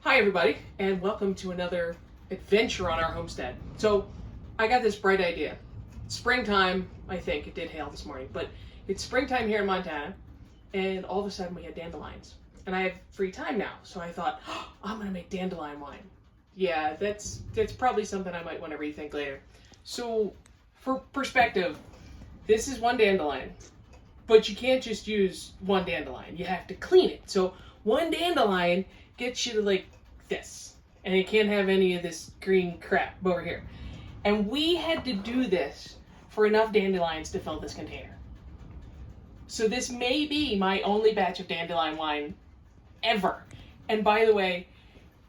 Hi everybody, and welcome to another adventure on our homestead. So, I got this bright idea. Springtime, I think, it did hail this morning, but it's springtime here in Montana, and all of a sudden we had dandelions. And I have free time now, so I thought, oh, I'm gonna make dandelion wine. Yeah, that's probably something I might want to rethink later. So, for perspective, this is one dandelion, but you can't just use one dandelion. You have to clean it. So, one dandelion gets you to like this, and it can't have any of this green crap over here. And we had to do this for enough dandelions to fill this container. So this may be my only batch of dandelion wine ever. And by the way,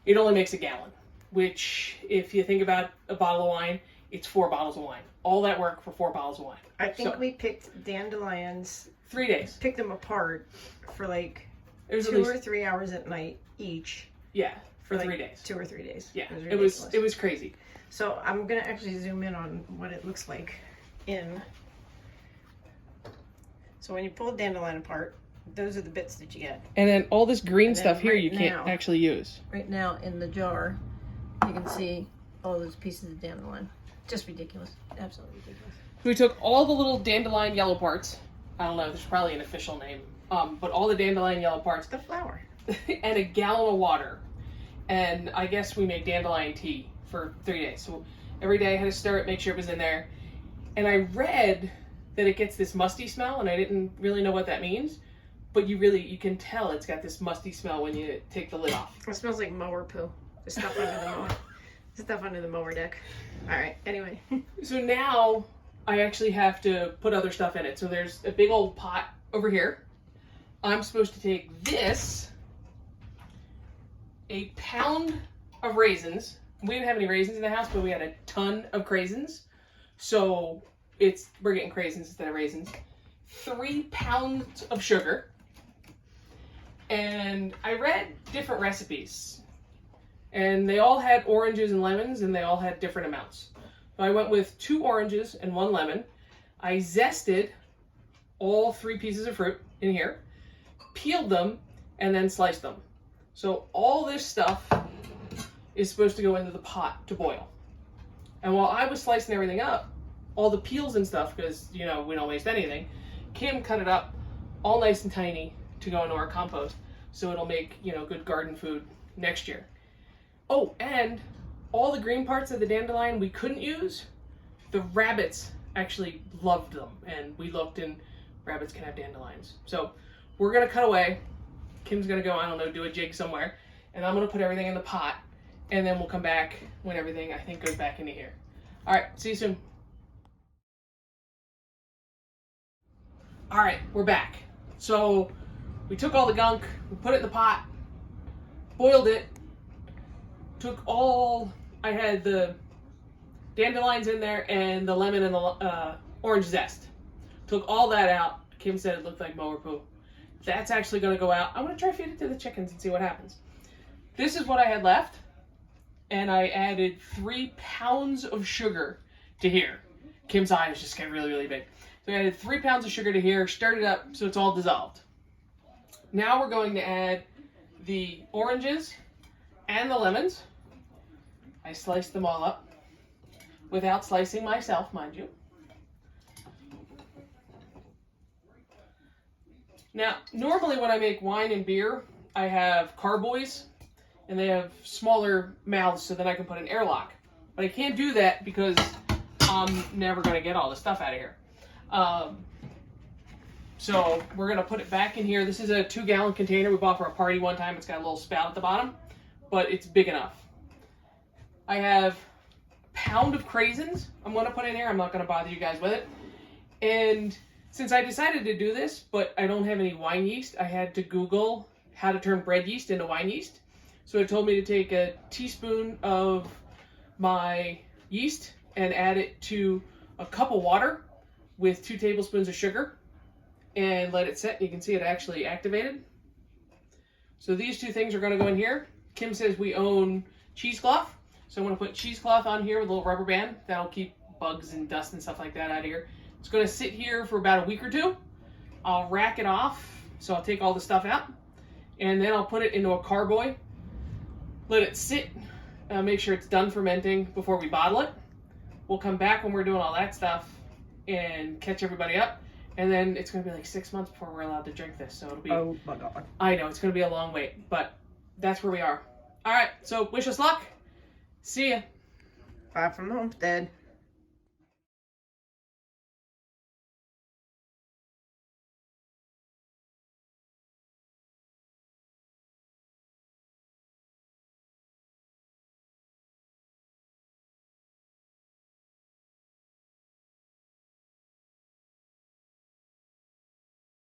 it only makes a gallon, which if you think about a bottle of wine, it's 4 bottles of wine. All that work for 4 bottles of wine. I think we picked dandelions, 3 days. picked them apart for like It was 2 or 3 hours at night each. Yeah, for like 3 days. 2 or 3 days. Yeah, it was it was crazy. So I'm gonna actually zoom in on what it looks like in. So when you pull a dandelion apart, those are the bits that you get. And then all this green And then stuff here right you can't now- actually use. Right now in the jar, you can see all those pieces of dandelion. Just ridiculous. Absolutely ridiculous. We took all the little dandelion yellow parts. I don't know, there's probably an official name. But all the dandelion yellow parts The flower. and a gallon of water. And I guess we made dandelion tea for 3 days. So every day I had to stir it, make sure it was in there. And I read that it gets this musty smell, and I didn't really know what that means. But you can tell it's got this musty smell when you take the lid off. It smells like mower poo. The stuff under the mower. The stuff under the mower deck. All right. Anyway. So now I actually have to put other stuff in it. So there's a big old pot over here. I'm supposed to take this, a pound of raisins. We didn't have any raisins in the house, but we had a ton of craisins. So we're getting craisins instead of raisins. 3 pounds of sugar. And I read different recipes. And they all had oranges and lemons, and they all had different amounts. So I went with 2 oranges and 1 lemon. I zested all 3 pieces of fruit in here, peeled them, and then sliced them. So all this stuff is supposed to go into the pot to boil. And while I was slicing everything up, all the peels and stuff, because, we don't waste anything, Kim cut it up all nice and tiny to go into our compost, so it'll make, good garden food next year. Oh, and all the green parts of the dandelion we couldn't use, the rabbits actually loved them, and we looked, and rabbits can have dandelions. So we're gonna cut away. Kim's gonna go, I don't know, do a jig somewhere, and I'm gonna put everything in the pot, and then we'll come back when everything, I think, goes back into here. All right, see you soon. All right, we're back. So we took all the gunk, we put it in the pot, boiled it, I had the dandelions in there and the lemon and the orange zest. Took all that out. Kim said it looked like mower poo. That's actually going to go out. I'm going to try to feed it to the chickens and see what happens. This is what I had left, and I added 3 pounds of sugar to here. Kim's eyes just get really, really big. So I added 3 pounds of sugar to here, stirred it up so it's all dissolved. Now we're going to add the oranges and the lemons. I sliced them all up without slicing myself, mind you. Now, normally when I make wine and beer, I have carboys, and they have smaller mouths so that I can put an airlock. But I can't do that because I'm never going to get all the stuff out of here. So we're going to put it back in here. This is a 2-gallon container we bought for a party one time. It's got a little spout at the bottom, but it's big enough. I have a pound of craisins I'm going to put in here. I'm not going to bother you guys with it. And since I decided to do this, but I don't have any wine yeast, I had to Google how to turn bread yeast into wine yeast. So it told me to take a teaspoon of my yeast and add it to a cup of water with 2 tablespoons of sugar and let it set. You can see it actually activated. So these 2 things are going to go in here. Kim says we own cheesecloth. So I'm going to put cheesecloth on here with a little rubber band. That'll keep bugs and dust and stuff like that out of here. It's going to sit here for about a week or 2. I'll rack it off. So I'll take all the stuff out. And then I'll put it into a carboy let it sit, make sure it's done fermenting before we bottle it. We'll come back when we're doing all that stuff and catch everybody up. And then it's going to be like 6 months before we're allowed to drink this. So it'll be... Oh my God. I know, it's going to be a long wait, but that's where we are. All right, so wish us luck. See ya. Bye from the homestead.